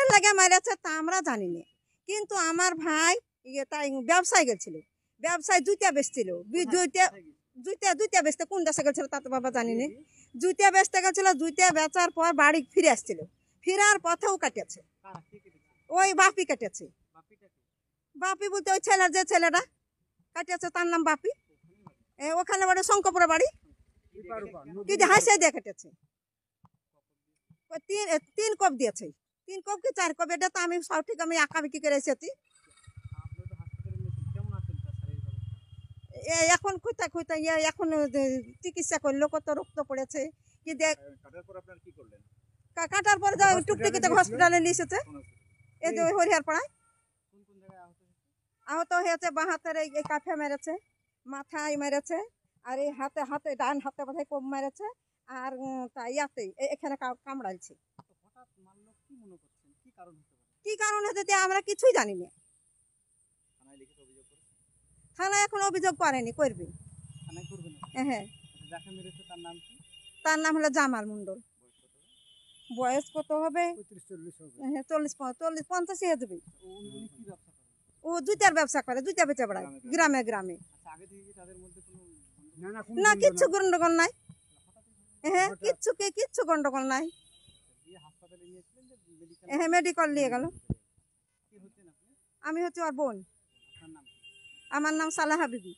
কিসের লাগে মেরেছে তা আমরা জানি না, কিন্তু আমার ভাই তাই ব্যবসায় গেছিল, ব্যবসায় জুতা বেচছিল, জুতা বেচতে কোন দেশে গেছিল তা তো বাবা জানি না। জুতা বেচতে গেছিল, জুতা বেচার পর বাড়ি ফিরে আসছিল, ফিরার পথেও কাটেছে, ওই বাপি কেটেছে। বাপি বলতে ওই ছেলের যে ছেলেটা কাটিয়েছে তার নাম বাপি, ওখানে বাড়ি শঙ্করপুরে বাড়ি, কিন্তু হাসে দিয়ে কেটেছে। তিন কোপ দিয়েছে, 3 কোপ কি 4 কোপ, এটা তো আমি সঠিক আমি আঁকাবিকি করে এসেছি। এখন কোথায় কোথায় এখন চিকিৎসা করলো, কত রক্ত পড়েছে কি দেখ। কাটার পর টুকটুকিতে হসপিটালে নিয়ে এসেছে, এই যে হরিহার পাড়ায়। আহত হয়েছে বাঁ হাতের এই কাঠে মেরেছে, মাথায় মেরেছে, আর এই হাতে হাতে ডান হাতে বোধহয় কোপ মেরেছে, আর ইয়াতে এখানে কামড়াইছে। কি কারণ হতে আমরা কিছুই জানি না। থানায় এখন অভিযোগ করেনি, করবে। হ্যাঁ, তার নাম হলো জামাল মন্ডল। বয়স কত হবে? 40-50 হয়ে যাবে। ও জুতার ব্যবসা করে, জুতা বেচে বেড়ায় গ্রামে গ্রামে। না, কিচ্ছু গন্ডগোল নাই। হ্যাঁ, কিচ্ছু গন্ডগোল নাই। হ্যাঁ, মেডিকেল নিয়ে গেল। আমি হচ্ছে ওর বোন। আমার নাম সালাহা বিবি।